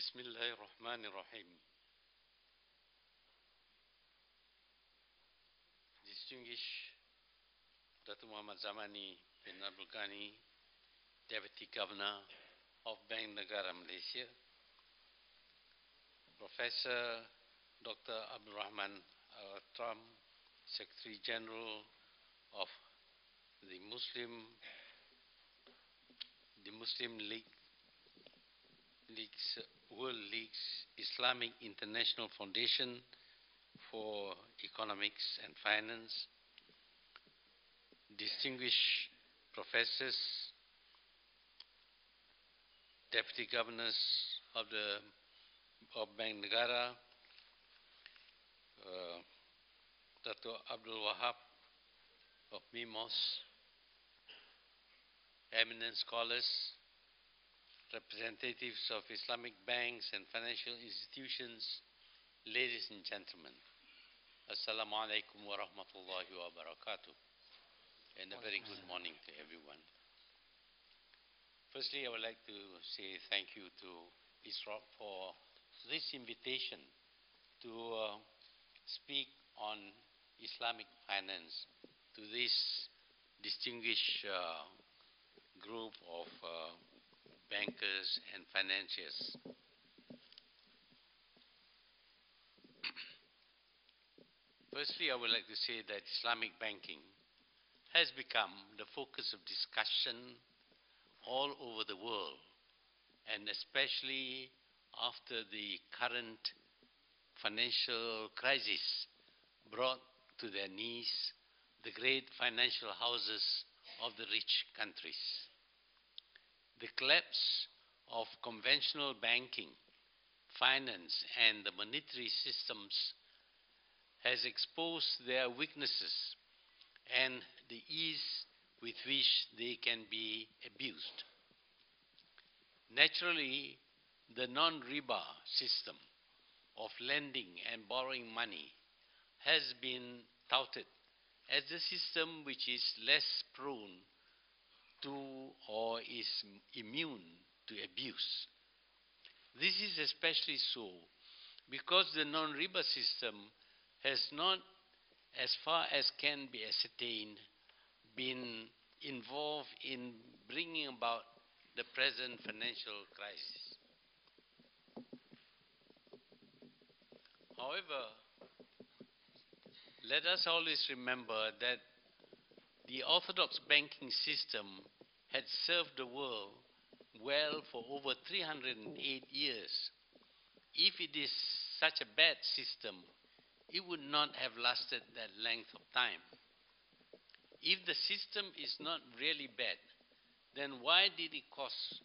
Bismillahirrahmanirrahim. Distinguished Dr. Mohamad bin Abdul Ghani, Deputy Governor of Bank Negara Malaysia, Professor Dr. Abdul Rahman Trump, Secretary General of the Muslim World League's Islamic International Foundation for Economics and Finance, distinguished professors, deputy governors of Bank Negara, Dr. Abdul Wahab of MIMOS, eminent scholars, representatives of Islamic banks and financial institutions, ladies and gentlemen, Assalamu alaikum wa rahmatullahi wa barakatuh, and a very good morning to everyone. Firstly, I would like to say thank you to ISSF for this invitation to speak on Islamic finance to this distinguished group of bankers and financiers. Firstly, I would like to say that Islamic banking has become the focus of discussion all over the world, and especially after the current financial crisis brought to their knees the great financial houses of the rich countries. The collapse of conventional banking, finance, and the monetary systems has exposed their weaknesses and the ease with which they can be abused. Naturally, the non-riba system of lending and borrowing money has been touted as the system which is less prone to or is immune to abuse. This is especially so because the non-riba system has not, as far as can be ascertained, been involved in bringing about the present financial crisis. However, let us always remember that the orthodox banking system had served the world well for over 308 years. If it is such a bad system, it would not have lasted that length of time. If the system is not really bad, then why did it cause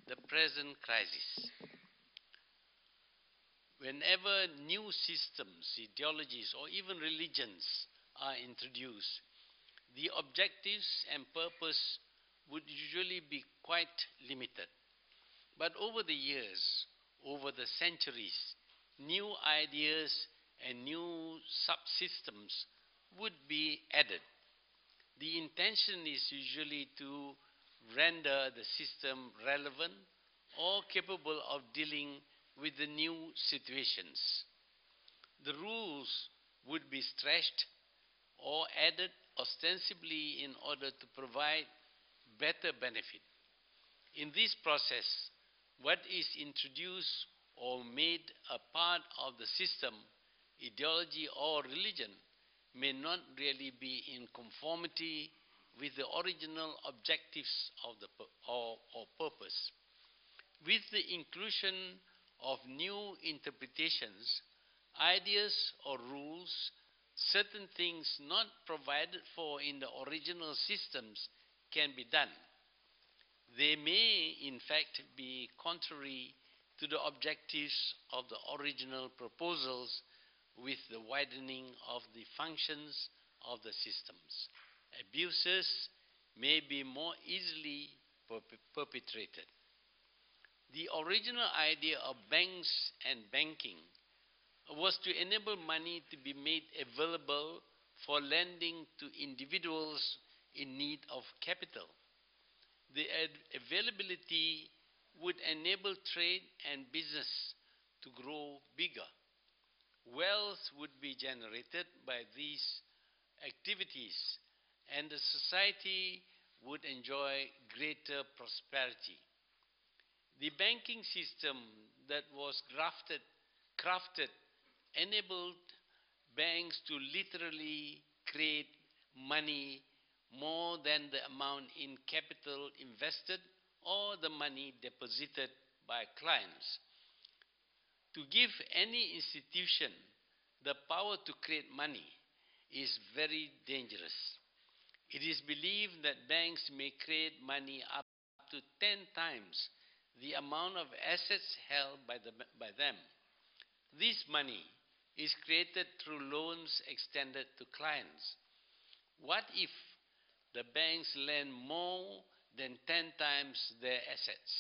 the present crisis? Whenever new systems, ideologies, or even religions are introduced, the objectives and purpose would usually be quite limited. But over the years, over the centuries, new ideas and new subsystems would be added. The intention is usually to render the system relevant or capable of dealing with the new situations. The rules would be stretched or added ostensibly in order to provide better benefit. In this process, what is introduced or made a part of the system, ideology or religion, may not really be in conformity with the original objectives of the or purpose. With the inclusion of new interpretations, ideas or rules, certain things not provided for in the original systems can be done. They may, in fact, be contrary to the objectives of the original proposals with the widening of the functions of the systems. Abuses may be more easily perpetrated. The original idea of banks and banking was to enable money to be made available for lending to individuals in need of capital. The availability would enable trade and business to grow bigger. Wealth would be generated by these activities, and the society would enjoy greater prosperity. The banking system that was crafted enabled banks to literally create money more than the amount in capital invested or the money deposited by clients. To give any institution the power to create money is very dangerous. It is believed that banks may create money up to 10 times the amount of assets held by them. This money is created through loans extended to clients. What if the banks lend more than 10 times their assets?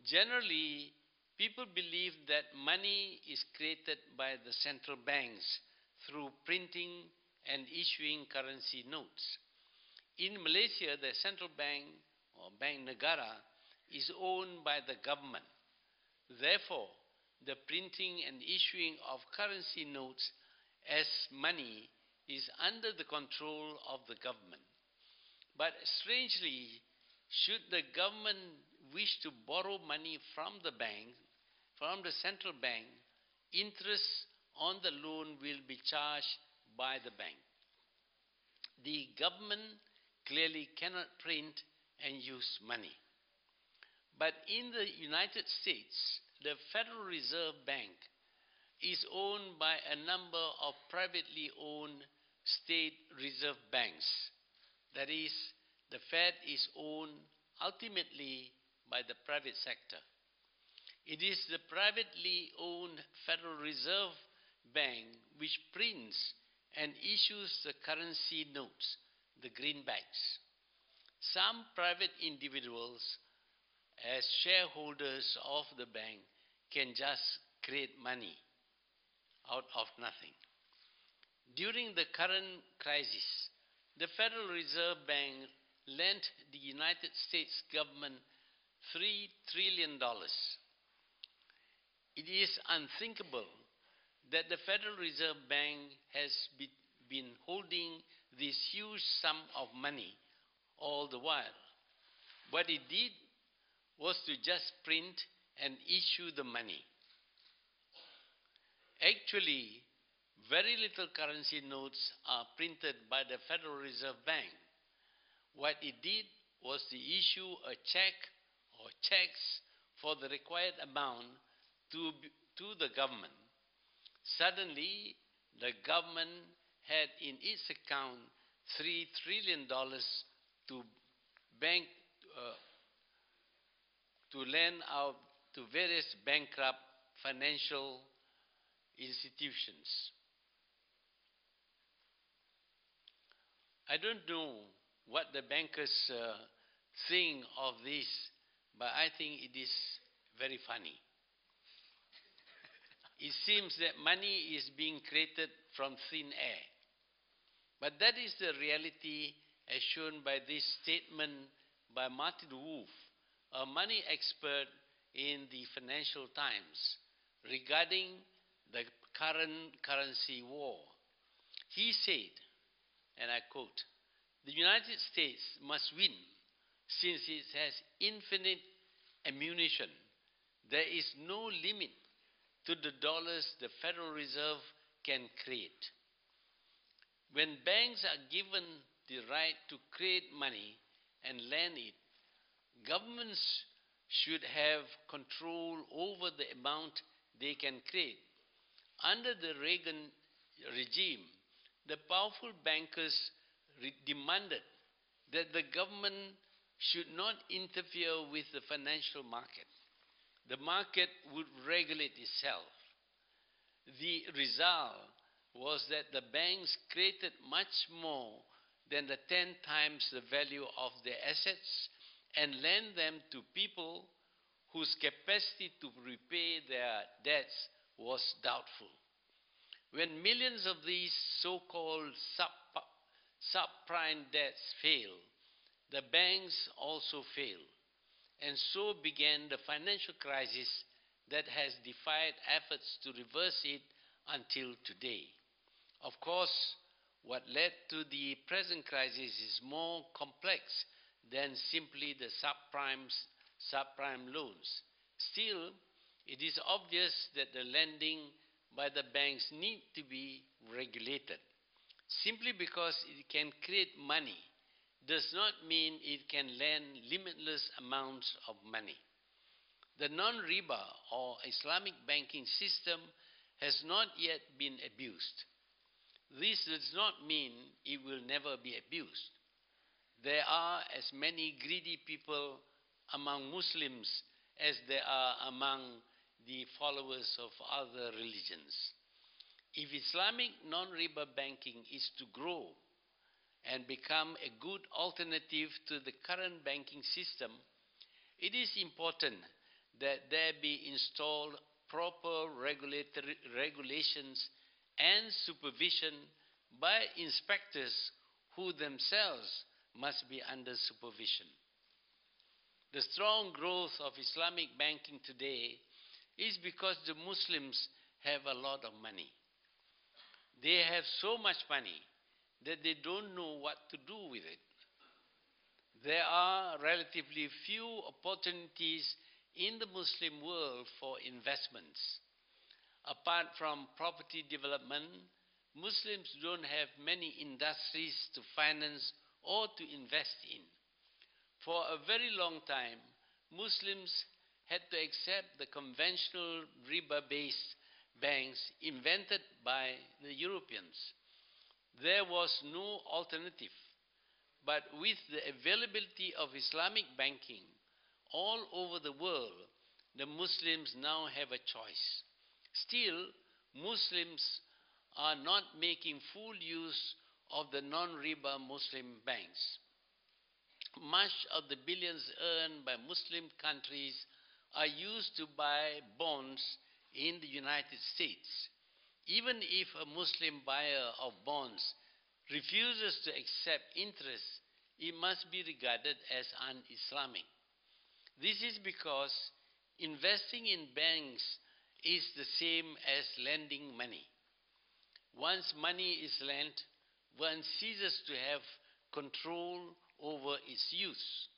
Generally, people believe that money is created by the central banks through printing and issuing currency notes. In Malaysia, the central bank or Bank Negara is owned by the government. Therefore, the printing and issuing of currency notes as money is under the control of the government. But strangely, should the government wish to borrow money from the bank, from the central bank, interest on the loan will be charged by the bank. The government clearly cannot print and use money. But in the United States, the Federal Reserve Bank is owned by a number of privately owned state reserve banks. That is, the Fed is owned ultimately by the private sector. It is the privately owned Federal Reserve Bank which prints and issues the currency notes, the greenbacks. Some private individuals, as shareholders of the bank, can just create money out of nothing. During the current crisis, the Federal Reserve Bank lent the United States government $3 trillion. It is unthinkable that the Federal Reserve Bank has been holding this huge sum of money all the while. What it did was to just print and issue the money. Actually, very little currency notes are printed by the Federal Reserve Bank. What it did was to issue a check or checks for the required amount to the government. Suddenly, the government had in its account $3 trillion to lend out to various bankrupt financial institutions. I don't know what the bankers think of this, but I think it is very funny. It seems that money is being created from thin air. But that is the reality as shown by this statement by Martin Wolf, a money expert in the Financial Times, regarding the current currency war. He said, and I quote, "The United States must win since it has infinite ammunition. There is no limit to the dollars the Federal Reserve can create. When banks are given the right to create money and lend it, governments should have control over the amount they can create. Under the Reagan regime, the powerful bankers demanded that the government should not interfere with the financial market. The market would regulate itself. The result was that the banks created much more than the 10 times the value of their assets and lent them to people whose capacity to repay their debts was doubtful. When millions of these so-called subprime debts failed, the banks also failed. and so began the financial crisis that has defied efforts to reverse it until today. Of course, what led to the present crisis is more complex than simply the subprime loans. Still, it is obvious that the lending by the banks need to be regulated. Simply because it can create money does not mean it can lend limitless amounts of money. The non-riba or Islamic banking system has not yet been abused. This does not mean it will never be abused. There are as many greedy people among Muslims as there are among the followers of other religions. If Islamic non-riba banking is to grow and become a good alternative to the current banking system, it is important that there be installed proper regulations and supervision by inspectors who themselves must be under supervision. The strong growth of Islamic banking today is because the Muslims have a lot of money. They have so much money that they don't know what to do with it. There are relatively few opportunities in the Muslim world for investments. Apart from property development, Muslims don't have many industries to finance or to invest in. For a very long time, Muslims had to accept the conventional riba-based banks invented by the Europeans. There was no alternative. But with the availability of Islamic banking all over the world, the Muslims now have a choice. Still, Muslims are not making full use of the non-riba Muslim banks. Much of the billions earned by Muslim countries are used to buy bonds in the United States. Even if a Muslim buyer of bonds refuses to accept interest, it must be regarded as un-Islamic. This is because investing in banks is the same as lending money. Once money is lent, one ceases to have control over its use.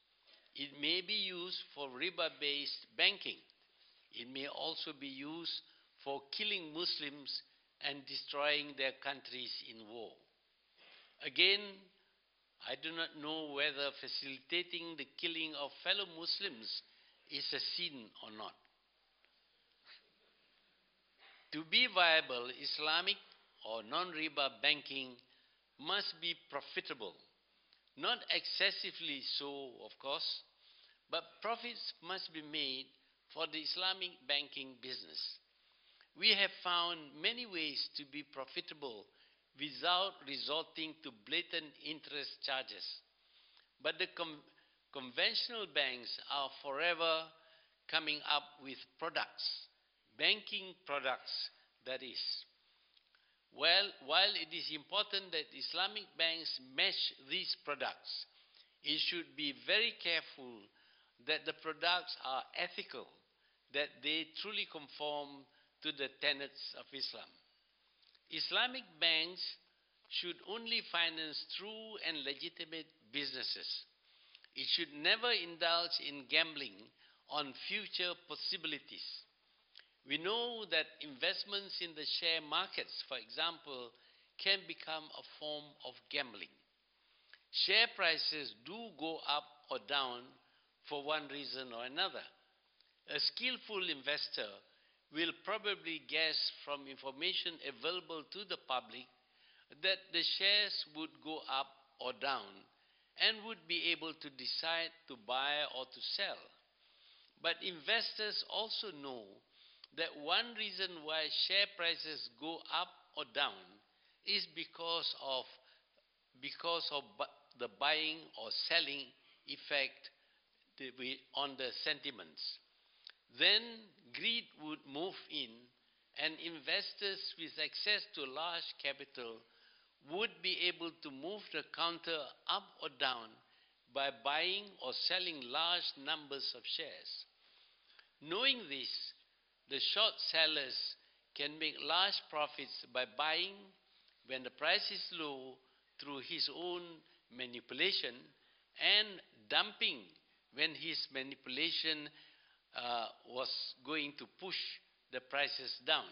It may be used for riba-based banking. It may also be used for killing Muslims and destroying their countries in war. Again, I do not know whether facilitating the killing of fellow Muslims is a sin or not. To be viable, Islamic or non-riba banking must be profitable. Not excessively so, of course, but profits must be made for the Islamic banking business. We have found many ways to be profitable without resorting to blatant interest charges. But the conventional banks are forever coming up with products, banking products, that is. While it is important that Islamic banks match these products, it should be very careful that the products are ethical, that they truly conform to the tenets of Islam. Islamic banks should only finance true and legitimate businesses. It should never indulge in gambling on future possibilities. We know that investments in the share markets, for example, can become a form of gambling. Share prices do go up or down for one reason or another. A skillful investor will probably guess from information available to the public that the shares would go up or down and would be able to decide to buy or to sell. But investors also know that one reason why share prices go up or down is because of the buying or selling effect on the sentiments. Then greed would move in, and investors with access to large capital would be able to move the counter up or down by buying or selling large numbers of shares. Knowing this, the short sellers can make large profits by buying when the price is low through his own manipulation and dumping when his manipulation was going to push the prices down.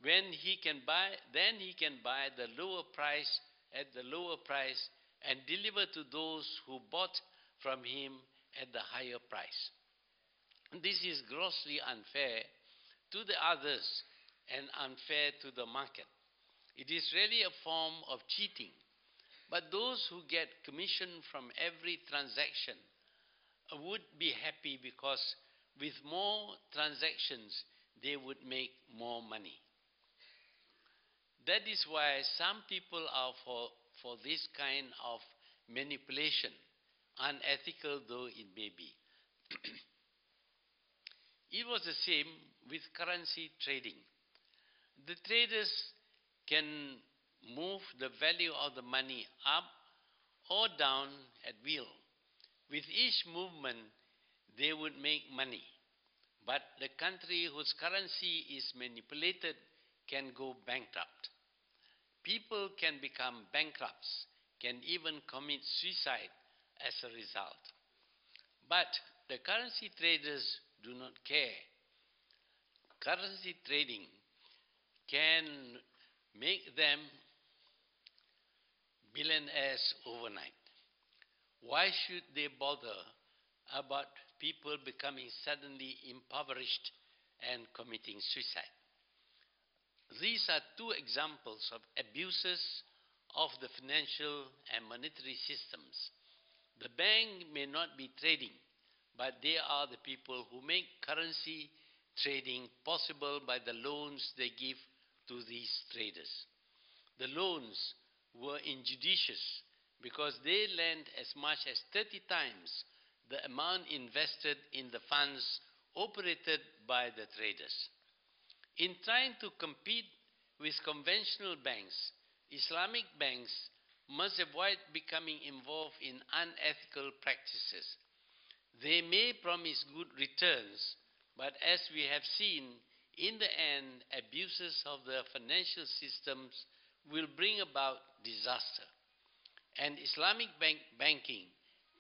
When he can buy, then he can buy the lower price at the lower price and deliver to those who bought from him at the higher price. This is grossly unfair to the others and unfair to the market. It is really a form of cheating. But those who get commission from every transaction would be happy because with more transactions, they would make more money. That is why some people are for this kind of manipulation, unethical though it may be. It was the same with currency trading. The traders can move the value of the money up or down at will. With each movement, they would make money. But the country whose currency is manipulated can go bankrupt. People can become bankrupts, can even commit suicide as a result. But the currency traders do not care. Currency trading can make them billionaires overnight. Why should they bother about people becoming suddenly impoverished and committing suicide? These are two examples of abuses of the financial and monetary systems. The bank may not be trading, but they are the people who make currency trading possible by the loans they give to these traders. The loans were injudicious because they lent as much as 30 times the amount invested in the funds operated by the traders. In trying to compete with conventional banks, Islamic banks must avoid becoming involved in unethical practices. They may promise good returns, but as we have seen, in the end, abuses of the financial systems will bring about disaster. And Islamic banking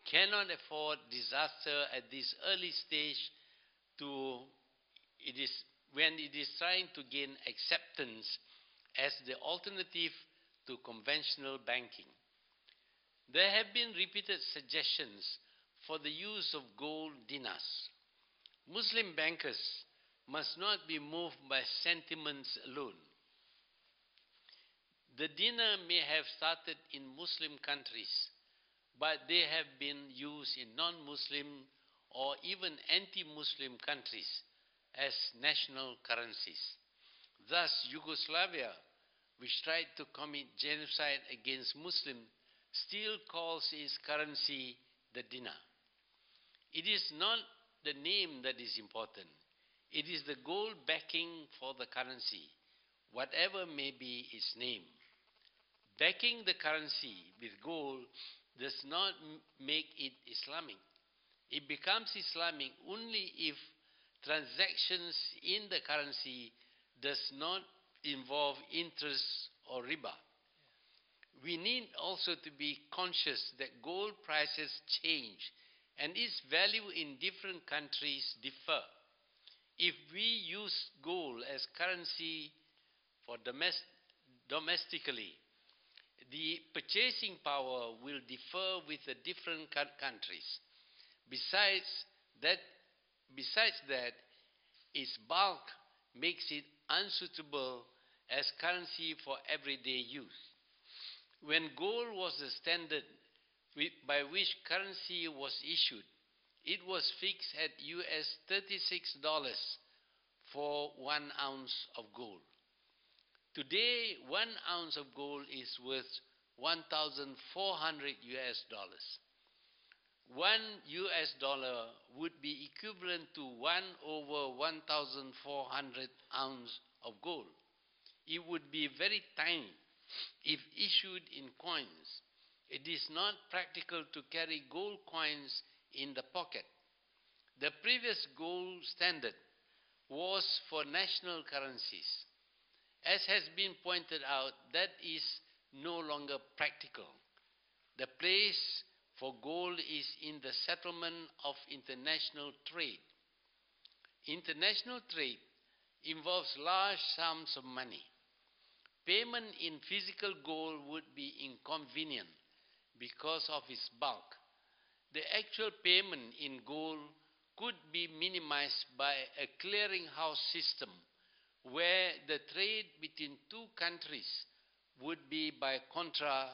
cannot afford disaster at this early stage when it is trying to gain acceptance as the alternative to conventional banking. There have been repeated suggestions for the use of gold dinars. Muslim bankers must not be moved by sentiments alone. The dinar may have started in Muslim countries, but they have been used in non-Muslim or even anti-Muslim countries as national currencies. Thus, Yugoslavia, which tried to commit genocide against Muslims, still calls its currency the dinar. It is not the name that is important. It is the gold backing for the currency, whatever may be its name. Backing the currency with gold does not make it Islamic. It becomes Islamic only if transactions in the currency does not involve interest or riba. We need also to be conscious that gold prices change and its value in different countries differ. If we use gold as currency for domestically, the purchasing power will differ with the different countries. Besides that, its bulk makes it unsuitable as currency for everyday use. When gold was the standard by which currency was issued, it was fixed at US $36 for 1 ounce of gold. Today, 1 ounce of gold is worth 1,400 US dollars. $1 would be equivalent to 1/1,400 ounce of gold. It would be very tiny if issued in coins, it is not practical to carry gold coins in the pocket. The previous gold standard was for national currencies. As has been pointed out, that is no longer practical. The place for gold is in the settlement of international trade. International trade involves large sums of money. Payment in physical gold would be inconvenient because of its bulk. The actual payment in gold could be minimized by a clearinghouse system where the trade between two countries would be by contra,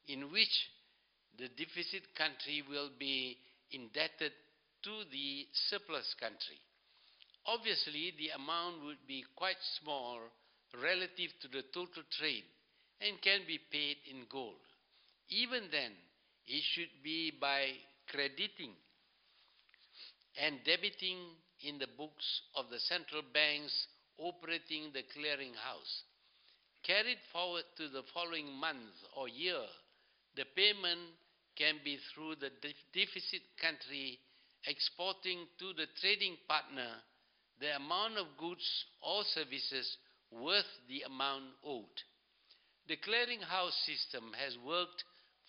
in which the deficit country will be indebted to the surplus country. Obviously, the amount would be quite small relative to the total trade and can be paid in gold. Even then, it should be by crediting and debiting in the books of the central banks operating the clearinghouse. Carried forward to the following month or year, the payment can be through the deficit country exporting to the trading partner the amount of goods or services worth the amount owed. The clearinghouse system has worked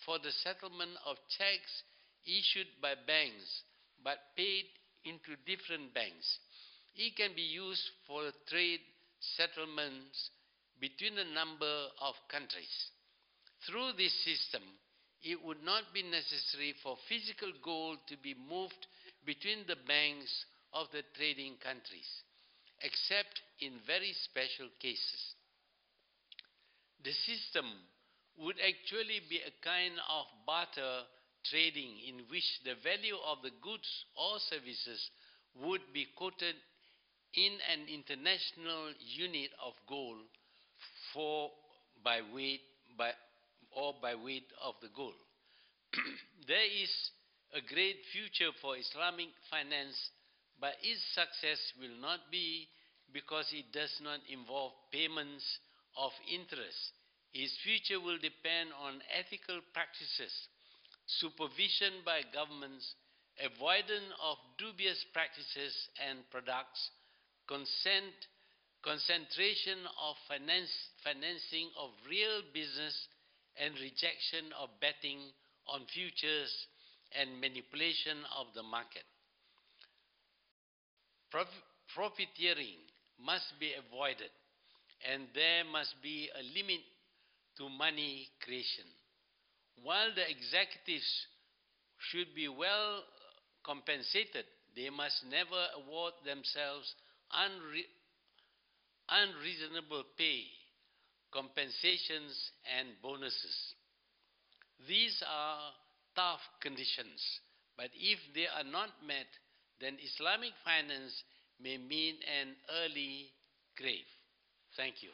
for the settlement of checks issued by banks but paid into different banks. It can be used for trade settlements between a number of countries. Through this system, it would not be necessary for physical gold to be moved between the banks of the trading countries, except in very special cases. The system would actually be a kind of barter trading in which the value of the goods or services would be quoted in an international unit of gold by weight of the gold. There is a great future for Islamic finance, but its success will not be because it does not involve payments of interest. Its future will depend on ethical practices, supervision by governments, avoidance of dubious practices and products, concentration of financing of real business, and rejection of betting on futures and manipulation of the market. Profiteering must be avoided, and there must be a limit to money creation. While the executives should be well compensated, they must never award themselves unreasonable pay, compensations, and bonuses. These are tough conditions, but if they are not met, then Islamic finance may mean an early grave. Thank you.